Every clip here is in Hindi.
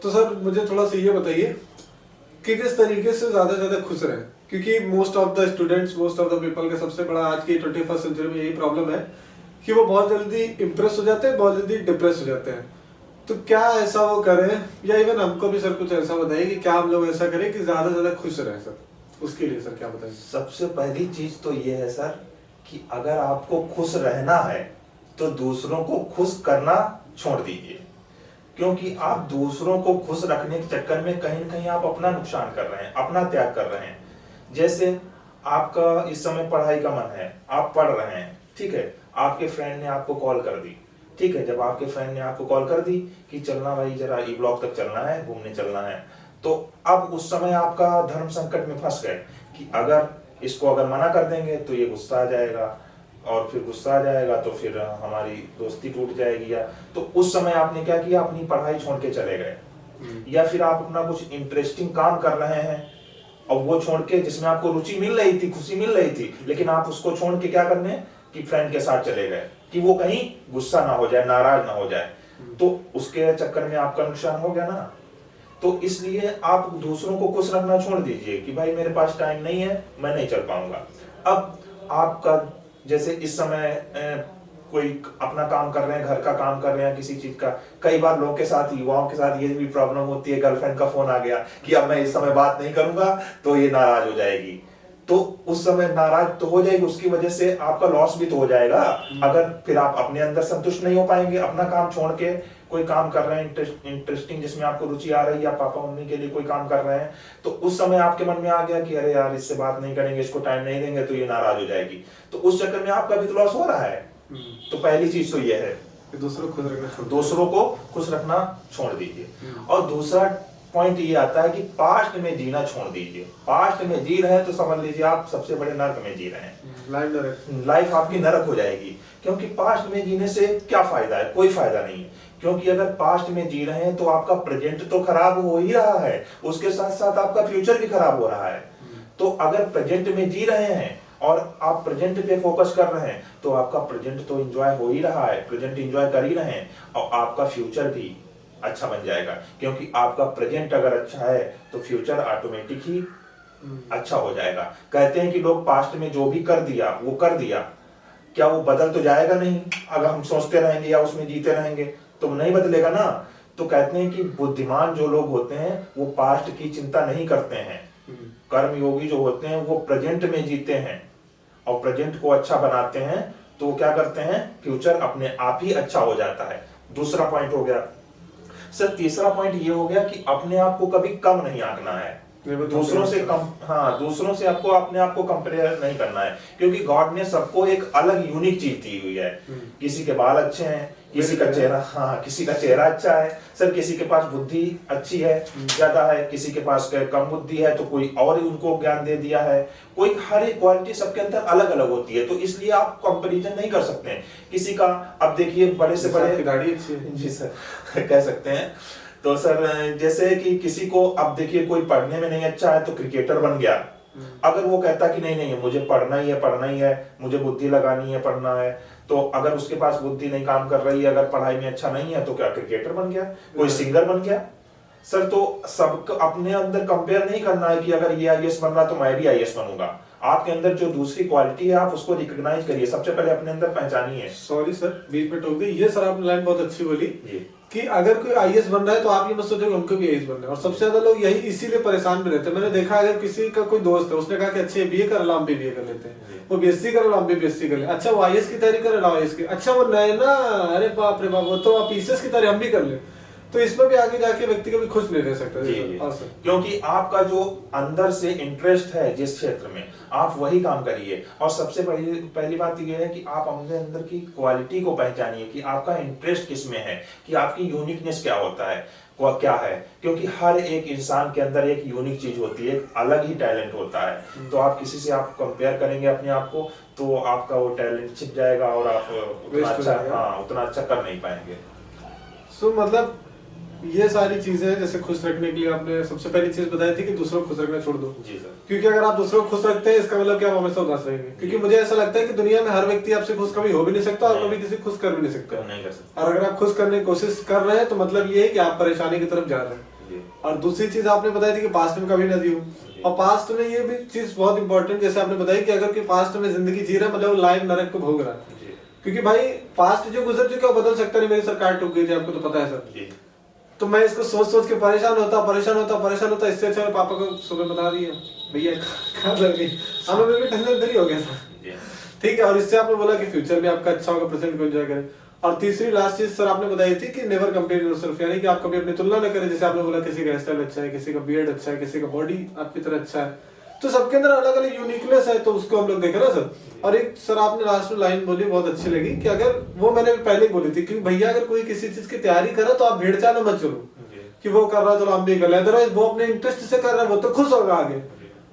तो सर मुझे थोड़ा सा ये बताइए कि किस तरीके से ज्यादा खुश रहें, क्योंकि most of the students, most of the people का सबसे बड़ा आज की 21st सेंचुरी में यही प्रॉब्लम है कि वो बहुत जल्दी इम्प्रेस हो जाते हैं, बहुत जल्दी डिप्रेस हो जाते हैं। तो क्या ऐसा वो करें, या इवन हमको भी सर कुछ ऐसा बताइए कि क्या हम लोग ऐसा करें कि ज्यादा खुश रहें सर, उसके लिए सर क्या बताएं? सबसे पहली चीज तो ये है सर कि अगर आपको खुश रहना है तो दूसरों को खुश करना छोड़ दीजिए, क्योंकि आप दूसरों को खुश रखने के चक्कर में कहीं ना कहीं आप अपना नुकसान कर रहे हैं, अपना त्याग कर रहे हैं। जैसे आपका इस समय पढ़ाई का मन है, आप पढ़ रहे हैं, ठीक है, आपके फ्रेंड ने आपको कॉल कर दी, ठीक है, जब आपके फ्रेंड ने आपको कॉल कर दी कि चलना भाई जरा ई ब्लॉक तक चलना है, घूमने चलना है, तो अब उस समय आपका धर्म संकट में फंस गए कि अगर इसको अगर मना कर देंगे तो ये गुस्सा आ जाएगा, और फिर गुस्सा आ जाएगा तो फिर हमारी दोस्ती टूट जाएगी, या तो उस समय आपने क्या किया, अपनी पढ़ाई छोड़ के चले गए, या फिर आप अपना कुछ इंटरेस्टिंग काम कर रहे हैं और वो छोड़ के, जिसमें आपको रुचि मिल रही थी, खुशी मिल रही थी, लेकिन आप उसको छोड़ के क्या करने कि फ्रेंड के साथ चले गए कि वो कहीं गुस्सा ना हो जाए, नाराज ना हो जाए, तो उसके चक्कर में आपका नुकसान हो गया ना। तो इसलिए आप दूसरों को खुश रखना छोड़ दीजिए कि भाई मेरे पास टाइम नहीं है, मैं नहीं चल पाऊंगा। अब आपका जैसे इस समय कोई अपना काम कर रहे हैं, घर का काम कर रहे हैं, किसी चीज का, कई बार लोगों के साथ, युवाओं के साथ ये भी प्रॉब्लम होती है, गर्लफ्रेंड का फोन आ गया कि अब मैं इस समय बात नहीं करूंगा तो ये नाराज हो जाएगी, तो उस समय नाराज तो हो जाएगी, उसकी वजह से आपका लॉस भी तो हो जाएगा। अगर फिर आप अपने अंदर संतुष्ट नहीं हो पाएंगे, अपना काम छोड़ के कोई काम कर रहे हैं इंटरेस्टिंग, जिसमें आपको रुचि आ रही है, आप पापा मम्मी के लिए कोई काम कर रहे हैं, तो उस समय आपके मन में आ गया कि अरे यार इससे बात नहीं करेंगे, इसको टाइम नहीं देंगे तो ये नाराज हो जाएगी, तो उस चक्कर में आपका भी तो लॉस हो रहा है। तो पहली चीज तो ये है कि दूसरों को खुश रखना छोड़, दूसरों को खुश रखना छोड़ दीजिए। और दूसरा पॉइंट ये आता है कि पास्ट में जीना छोड़ दीजिए। पास्ट में जी रहे हैं तो समझ लीजिए आप सबसे बड़े नरक में जी रहे हैं, लाइफ आपकी नरक हो जाएगी, क्योंकि पास्ट में जीने से क्या फायदा है, कोई फायदा नहीं, क्योंकि अगर पास्ट में जी रहे हैं तो आपका प्रेजेंट तो खराब हो ही रहा है, उसके साथ साथ आपका फ्यूचर भी खराब हो रहा है। तो अगर प्रेजेंट में जी रहे हैं और आप प्रेजेंट पे फोकस कर रहे हैं तो आपका प्रेजेंट तो एंजॉय हो ही रहा है, प्रेजेंट एंजॉय कर ही रहे हैं, और आपका फ्यूचर भी अच्छा बन जाएगा, क्योंकि आपका प्रेजेंट अगर अच्छा है तो फ्यूचर ऑटोमेटिक ही अच्छा हो जाएगा। कहते हैं कि लोग पास्ट में जो भी कर दिया वो कर दिया, क्या वो बदल तो जाएगा नहीं? अगर हम सोचते रहेंगे या उसमें जीते रहेंगे तो नहीं बदलेगा ना। तो कहते हैं कि बुद्धिमान जो लोग होते हैं वो पास्ट की चिंता नहीं करते हैं, कर्म योगी जो होते हैं वो प्रेजेंट में जीते हैं और प्रेजेंट को अच्छा बनाते हैं, तो क्या करते हैं, फ्यूचर अपने आप ही अच्छा हो जाता है। दूसरा पॉइंट हो गया सर। तीसरा पॉइंट ये हो गया कि अपने आप को कभी कम नहीं आंकना है, दूसरों से कम, हाँ, दूसरों से आपको अपने आप को कंपेयर नहीं करना है, क्योंकि गॉड ने सबको एक अलग यूनिक चीज दी हुई है। किसी के बाल अच्छे हैं, किसी का चेहरा, हाँ, किसी का चेहरा अच्छा है सर, किसी के पास बुद्धि अच्छी है, ज्यादा है, किसी के पास कम बुद्धि है तो कोई और ही उनको ज्ञान दे दिया है। कोई हर एक क्वालिटी सबके अंदर अलग अलग होती है, तो इसलिए आप कंपैरिजन नहीं कर सकते हैं किसी का। अब देखिए बड़े से बड़े, दाढ़ी अच्छी है जी सर कह सकते हैं। तो सर जैसे कि किसी को, अब देखिए कोई पढ़ने में नहीं अच्छा है तो क्रिकेटर बन गया, अगर वो कहता कि नहीं नहीं मुझे पढ़ना ही है, मुझे बुद्धि लगानी है, पढ़ना है, तो अगर उसके पास बुद्धि नहीं काम कर रही है, अगर पढ़ाई में अच्छा नहीं है, तो क्या क्रिकेटर बन गया, कोई सिंगर बन गया सर। तो सबको अपने अंदर कंपेयर नहीं करना है कि अगर ये आईएएस बन रहा तो मैं भी आईएएस बनूंगा। आपके अंदर जो दूसरी क्वालिटी है आप उसको रिकॉग्नाइज करिए, सबसे पहले अपने अंदर पहचानिए। सॉरी सर बीच में टोक दी, ये सर आपने लाइन बहुत अच्छी बोली कि अगर कोई आईएएस बन रहा है तो आप ये मत सोचो कि हमको भी आईएएस बनना है। और सबसे ज्यादा लोग यही इसीलिए परेशान भी रहते हैं। मैंने देखा अगर किसी का कोई दोस्त है, उसने कहा कि अच्छे बीए कर लो, हम भी बीए कर लेते हैं, वो बीएससी कर लो, हम भी बीएससी कर ले, अच्छा वो आईएएस की तैयारी कर लो, आईएएस की, अच्छा वो नए ना, अरे बाप रे बाप, वो तो आप पीसीएस की तैयारी हम भी कर ले। तो इसमें भी आगे जाके व्यक्ति कभी खुश नहीं रह सकता क्योंकि आपका जो अंदर से इंटरेस्ट है जिस क्षेत्र में, आप वही काम करिए। और सबसे पहली बात यह है कि आप अपने अंदर की क्वालिटी को पहचानिए कि आपका इंटरेस्ट किस में है, कि आपकी यूनिकनेस क्या होता है, क्या है, क्योंकि हर एक इंसान के अंदर एक यूनिक चीज होती है, एक अलग ही टैलेंट होता है। तो आप किसी से आप कंपेयर करेंगे अपने आप को तो आपका वो टैलेंट छिप जाएगा और आप उतना अच्छा कर नहीं पाएंगे। सो मतलब ये सारी चीजें जैसे खुश रखने के लिए आपने सबसे पहली चीज बताई थी कि दूसरों को खुश रखना छोड़ दो। जी सर। क्योंकि अगर आप दूसरों को खुश रखते हैं इसका मतलब क्या आप हमेशा उदास रहेंगे, क्योंकि मुझे ऐसा लगता है कि दुनिया में हर व्यक्ति आपसे खुश कभी हो भी नहीं सकता और कभी किसी खुश कर भी नहीं सकता। नहीं कर सकते। और अगर आप खुश करने की कोशिश कर रहे हैं तो मतलब ये है कि आप परेशानी की तरफ जा रहे हैं। और दूसरी चीज आपने बताई थी कि पास्ट में कभी ना जियो, और पास्ट में ये भी चीज बहुत इंपॉर्टेंट जैसे आपने बताई कि अगर कोई पास्ट में जिंदगी जी रहा है मतलब लाइव नरक को भोग रहा है। क्योंकि भाई पास्ट जो गुजर चुका वो बदल सकता नहीं, मेरी सरकार टूट गई थी आपको तो पता है सर। तो मैं इसको सोच सोच के परेशान होता, इससे अच्छा पापा को सुबह बता दिया भैया कहाँ लग गई, हमें भी टेंशन फ्री हो गया सर। ठीक है, और इससे आपने बोला कि फ्यूचर भी आपका अच्छा होगा, प्रेजेंट को एंजॉय करें। और तीसरी लास्ट चीज सर आपने बताई थी कि नेवर कंपेयर योरसेल्फ, यानी कि आप कभी अपनी तुलना न करें। जैसे आपने बोला किसी का हेयर स्टाइल अच्छा है, किसी का बियर्ड अच्छा है, किसी का बॉडी आपकी तरह अच्छा है, तो सबके अंदर अलग अलग यूनिकनेस है, तो उसको हम लोग देखें ना सर। और एक सर आपने लास्ट में लाइन बोली बहुत अच्छी लगी कि अगर वो मैंने पहले ही बोली थी कि भैया अगर कोई किसी चीज की तैयारी करे तो आप भेड़ चाल मत चलो कि वो कर रहा है तो हम भी कर ले, अदरवाइज वो अपने इंटरेस्ट से कर रहा है वो तो खुश होगा आगे,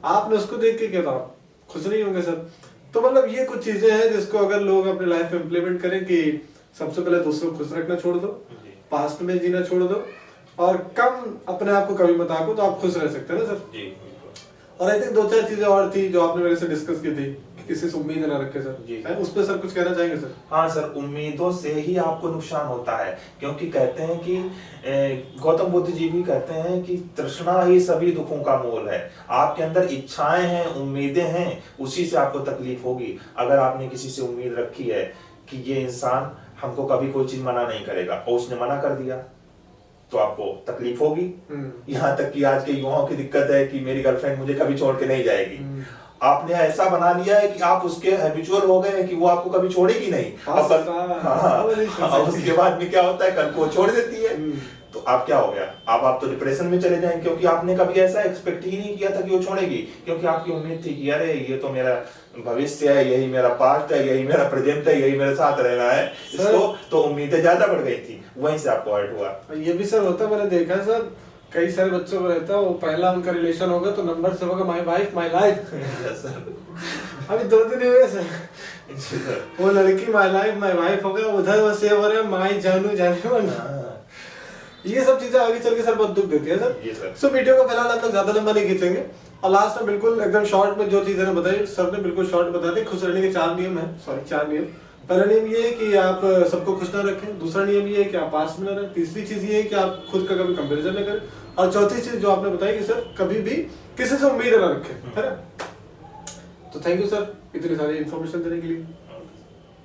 आपने उसको देख के क्या आप खुश नहीं होंगे सर। तो मतलब ये कुछ चीजें हैं जिसको अगर लोग अपने लाइफ में इम्प्लीमेंट करें कि सबसे पहले दूसरों को खुश रखना छोड़ दो, पास्ट में जीना छोड़ दो, और कम अपने आप को कभी मत आको, तो आप खुश रह सकते हैं ना सर। और आई थिंक दो चार चीजें और थी जो आपने मेरे से डिस्कस की थी कि किसी से उम्मीद ना रखे सर, उस पर सर कुछ कहना चाहेंगे सर? हाँ सर, उम्मीदों से ही आपको नुकसान होता है, क्योंकि कहते हैं कि गौतम बुद्ध जी भी कहते हैं कि तृष्णा ही सभी दुखों का मूल है। आपके अंदर इच्छाएं हैं, उम्मीदें हैं, उसी से आपको तकलीफ होगी। अगर आपने किसी से उम्मीद रखी है कि ये इंसान हमको कभी कोई चीज मना नहीं करेगा और उसने मना कर दिया तो आपको तकलीफ होगी। यहाँ तक कि आज के युवाओं की दिक्कत है कि मेरी गर्लफ्रेंड मुझे कभी छोड़ के नहीं जाएगी। आपने ऐसा बना लिया है कि आप उसके हैबिचुअल हो गए हैं कि वो आपको कभी छोड़ेगी नहीं। अब उसके बाद में क्या होता है, कल को छोड़ देती है, तो आप क्या हो गया, अब आप तो डिप्रेशन में चले जाएंगे, क्योंकि आपने कभी ऐसा एक्सपेक्ट ही नहीं किया था कि वो छोड़ेगी। क्योंकि आपकी उम्मीद थी कि अरे ये तो मेरा भविष्य है, यही मेरा पास्ट है, यही मेरा प्रेजेंट है, यही मेरे साथ रहना है, इसको तो उम्मीदें ज्यादा बढ़ गई थी, वहीं से आपको हर्ट हुआ। ये भी सर होता, मैंने देखा सर कई सारे बच्चों को रहता है, वो पहला उनका रिलेशन होगा तो नंबर से होगा माय वाइफ माय लाइफ। अभी 2 दिन हुए सर, वो लड़की माय लाइफ माय वाइफ होगा, उधर वो सेव हो रहा है माय जानू जानू। ये सब चीजें आगे चल के सर बहुत दुख देती है सर। सो वीडियो को फिलहाल हम लोग ज्यादा लंबा नहीं खींचेंगे, और लास्ट में बिल्कुल एकदम शॉर्ट में जो चीजें बताई सर ने बिल्कुल शॉर्ट बता दी। खुश रहने के 4 नियम है, 4 नियम। पहला नियम ये है कि आप सबको खुश ना रखें, दूसरा नियम ये है कि आप पास में ना रहें, तीसरी चीज ये है कि आप खुद का कभी कंपैरिजन न करें, और चौथी चीज जो आपने बताई कि सर कभी भी किसी से उम्मीद ना रखें, है ना। तो थैंक यू सर इतनी सारी इन्फॉर्मेशन देने के लिए।